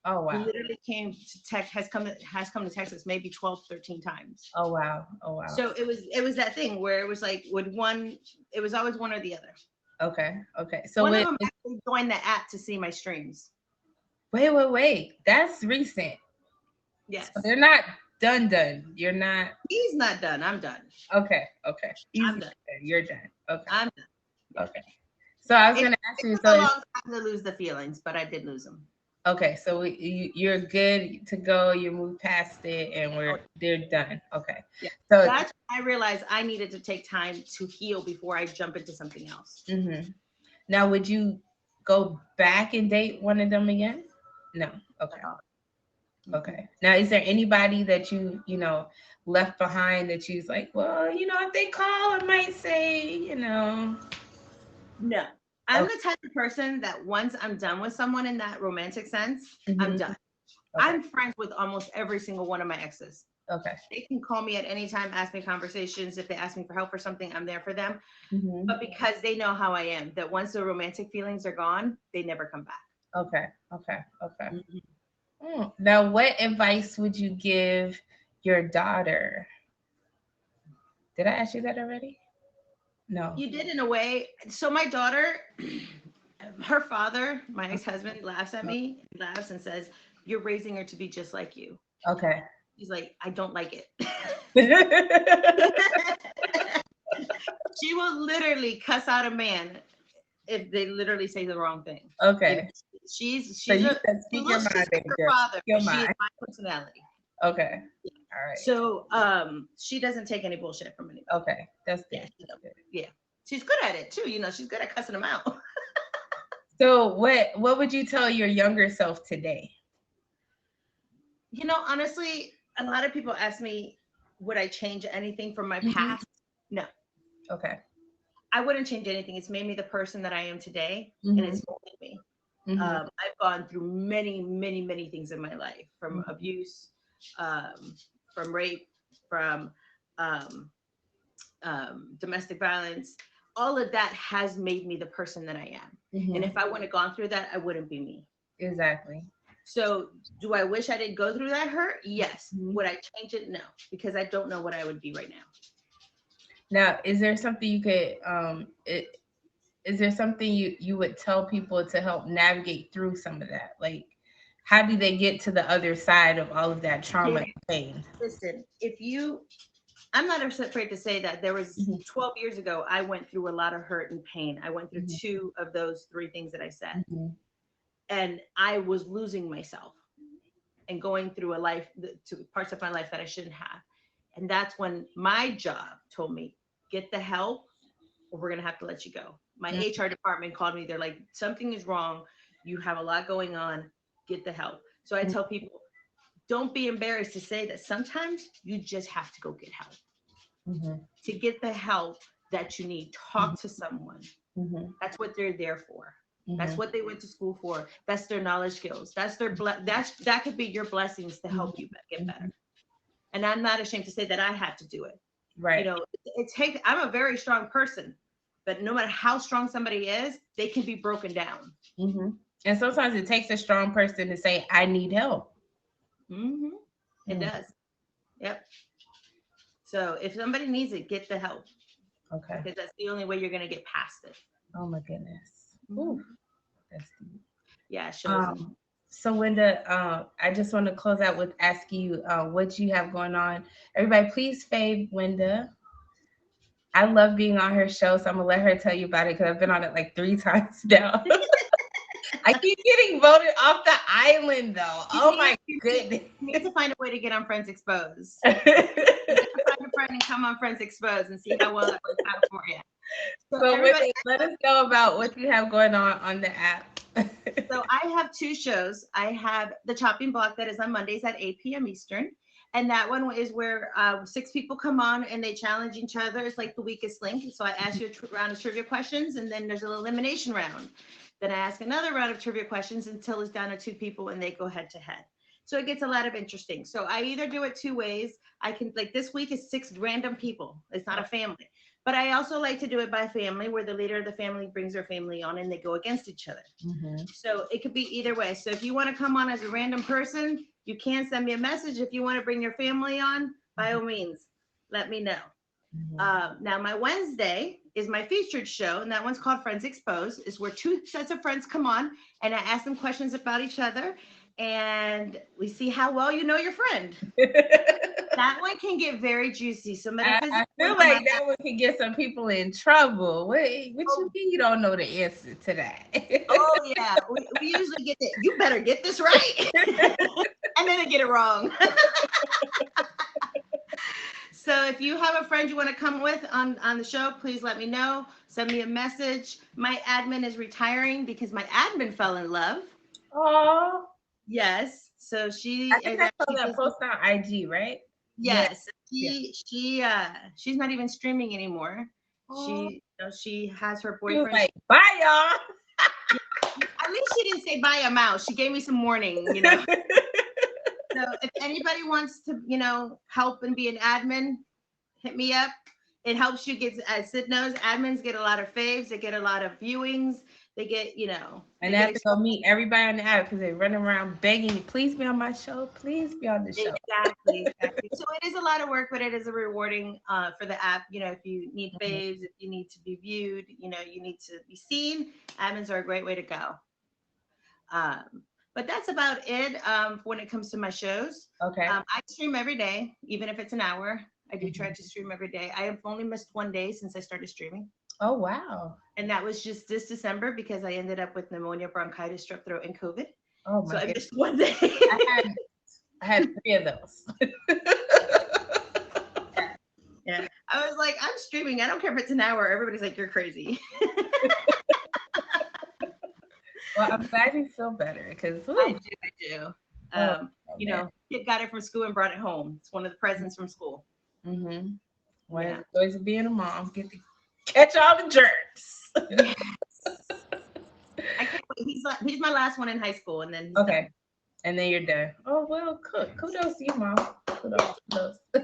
Oh He wow. literally came to has come to Texas maybe 12, 13 times. Oh wow. Oh wow. So it was that thing where it was like it was always one or the other. Okay. Okay. So One of wait, them actually joined the app to see my streams. wait. That's recent. Yes. So they're not done. You're not. He's not done. I'm done. Okay. Easy. I'm done. You're done. Okay. I'm done. Yeah. Okay. So I was It, gonna ask it you. took a So long time to lose the feelings, but I did lose them. okay. So you're good to go. You move past it, and Oh, they're done. Okay. yeah. So That's when I realized I needed to take time to heal before I jump into something else. mhm. Now, would you go back and date one of them again? No. Okay. Okay. Now, is there anybody that you left behind that you's like, well, if they call, I might say. No. I'm Okay. the type of person that once I'm done with someone in that romantic sense, I'm Mhm. done. Okay. I'm friends with almost every single one of my exes. Okay. They can call me at any time, ask me conversations. If they ask me for help or something, I'm there for them. Mhm. But because they know how I am, that once the romantic feelings are gone, they never come back. Okay. Okay. Mhm. Now, what advice would you give your daughter? Did I ask you that already? No. You did in a way. So my daughter, her father, my ex-husband, laughs at me, laughs and says, "You're raising her to be just like you." Okay. He's like, "I don't like it." She will literally cuss out a man if they literally say the wrong thing. Okay. She's So you a said speak your she's mind, baby her girl. father, Speak your but she is mind. my personality. Okay. All right. So she doesn't take any bullshit from anybody. Okay. That's Yeah, good. That's good. yeah. She's good at it too. She's good at cussing them out. So what would you tell your younger self today? Honestly, a lot of people ask me, would I change anything from my Mhm. past? No, Okay. I wouldn't change anything. It's made me the person that I am today, and Mhm. it's molded me. Mhm. I've gone through many, many, many things in my life, from Mhm. abuse, from rape, from domestic violence. All of that has made me the person that I am. And if I wouldn't have gone through that, I wouldn't be me. Exactly. So do I wish I didn't go through that hurt? Yes. Would I change it? No, because I don't know what I would be right now. Now, is there something you could is there something you would tell people to help navigate through some of that? Like, how do they get to the other side of all of that trauma and pain? Listen, I'm not afraid to say that there was 12 years ago, I went through a lot of hurt and pain. I went through two of those three things that I said. And I was losing myself and going through to parts of my life that I shouldn't have. And that's when my job told me, get the help or we're going to have to let you go. My HR department called me. They're like, something is wrong. You have a lot going on. Get the help. So I tell people, don't be embarrassed to say that sometimes you just have to go get help. To get the help that you need, talk to someone. That's what they're there for. That's what they went to school for. That's their knowledge skills. That's that could be your blessings to help you get better. And I'm not ashamed to say that I had to do it. Right. You know, I'm a very strong person, but no matter how strong somebody is, they can be broken down. And sometimes it takes a strong person to say, I need help. It does. Yep. So if somebody needs it, get the help. Okay. Because that's the only way you're going to get past it. Oh my goodness. Ooh, that's deep. Yeah. So Wenda, I just want to close out with asking you what you have going on. Everybody, please fave Wenda. I love being on her show, so I'm gonna let her tell you about it because I've been on it like 3 times now. I keep getting voted off the island though. Oh my goodness. You need to find a way to get on Friends Exposed. You need to find a friend and come on Friends Exposed and see how well that works out for you. So everybody, let us know about what you have going on the app. So I have 2 shows. I have the Chopping Block that is on Mondays at 8 p.m. Eastern. And that one is where 6 people come on and they challenge each other. It's like the weakest link. So I ask you a round of trivia questions and then there's an elimination round. Then I ask another round of trivia questions until it's down to 2 people and they go head to head. So it gets a lot of interesting. So I either do it 2 ways. I can, like this week is 6 random people. It's not a family. But I also like to do it by family where the leader of the family brings their family on and they go against each other. So it could be either way. So if you want to come on as a random person, you can send me a message. If you want to bring your family on, by all means, let me know. Now my Wednesday is my featured show, and that one's called Friends Exposed. Is where 2 sets of friends come on, and I ask them questions about each other, and we see how well you know your friend. That one can get very juicy. So I feel like that one can get some people in trouble. What you mean you don't know the answer to that? Oh yeah, we usually get it. You better get this right, and then they get it wrong. So if you have a friend you want to come with on the show, please let me know. Send me a message. My admin is retiring because my admin fell in love. Oh. Yes. So she. I think I saw that post on IG, right? Yes. She's not even streaming anymore. Oh. She has her boyfriend. She was like, bye y'all. At least she didn't say bye, I'm out. She gave me some warning, you know. So if anybody wants to, help and be an admin, hit me up. It helps you get, as Sid knows, admins get a lot of faves. They get a lot of viewings. They get, And they have to go meet everybody on the app because they run around begging, please be on my show. Please be on the show. Exactly. So it is a lot of work, but it is a rewarding for the app. If you need faves, if you need to be viewed, you need to be seen, admins are a great way to go. But that's about it when it comes to my shows. Okay. I stream every day, even if it's an hour. I do try to stream every day. I have only missed 1 day since I started streaming. Oh, wow. And that was just this December because I ended up with pneumonia, bronchitis, strep throat, and COVID. Oh, my So goodness. I missed 1 day. I had 3 of those. Yeah. I was like, I'm streaming. I don't care if it's an hour. Everybody's like, you're crazy. Well, I'm glad you feel better because I do. Kid got it from school and brought it home. It's one of the presents from school. One of the joys of being a mom, get to catch all the germs. Yes. I can't wait. He's my last one in high school, and then okay. And then you're done. Oh, well, kudos to you, Mom. Yeah. Kudos.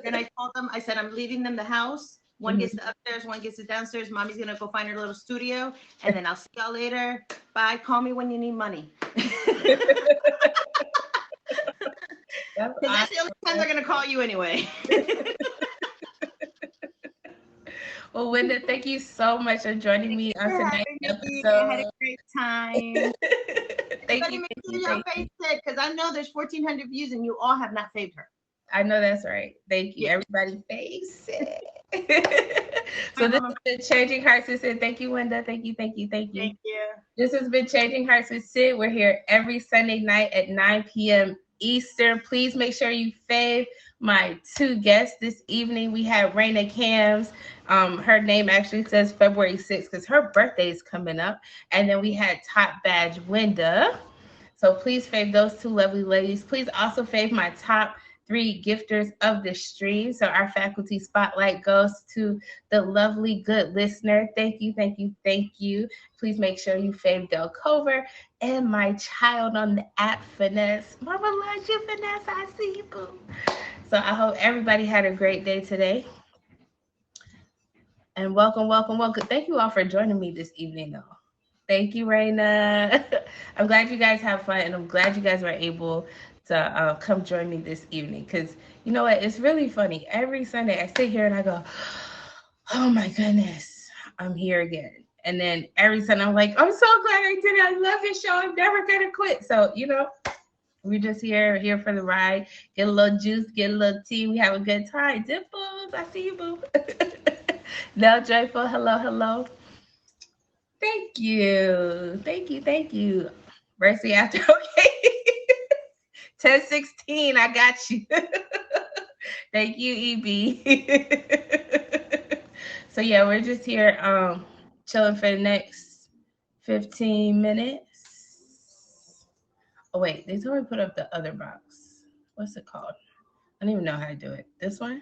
And I told them, I said, I'm leaving them the house. One gets the upstairs, one gets the downstairs. Mommy's gonna go find her little studio, and then I'll see y'all later. Bye. Call me when you need money. That's Because that's the only time they're gonna call you anyway. Well, Wenda, thank you so much for joining me on tonight's episode. I had a great time. Thank you. Make sure y'all face it, because I know there's 1,400 views and you all have not faved her. I know that's right. Thank you. Yeah. Everybody face it. So this has been Changing Hearts with Sid. Thank you, Wenda. Thank you. Thank you. This has been Changing Hearts with Sid. We're here every Sunday night at 9 p.m. Eastern. Please make sure you fave my two guests this evening. We have Raina Cams. Her name actually says February 6th because her birthday is coming up. And then we had Top Badge Wenda. So please fave those two lovely ladies. Please also fave my top 3 gifters of the stream. So our faculty spotlight goes to the lovely good listener. Thank you, thank you, thank you. Please make sure you fave Del Cover and my child on the app, Finesse. Mama loves you, Finesse. I see you, boo. So I hope everybody had a great day today. And welcome, welcome, welcome. Thank you all for joining me this evening, though. Thank you, Raina. I'm glad you guys have fun, and I'm glad you guys were able to come join me this evening. Because you know what? It's really funny. Every Sunday, I sit here and I go, oh my goodness, I'm here again. And then every Sunday, I'm like, I'm so glad I did it. I love this show. I'm never going to quit. So, you know, we're just here for the ride. Get a little juice, get a little tea. We have a good time. Dimples, I see you, boo. Nell Joyful, hello, hello. Thank you. Thank you. Thank you. Mercy after, okay. 1016, I got you. Thank you, EB. So yeah, we're just here chilling for the next 15 minutes. Oh wait, they told me to put up the other box. What's it called? I don't even know how to do it. This one?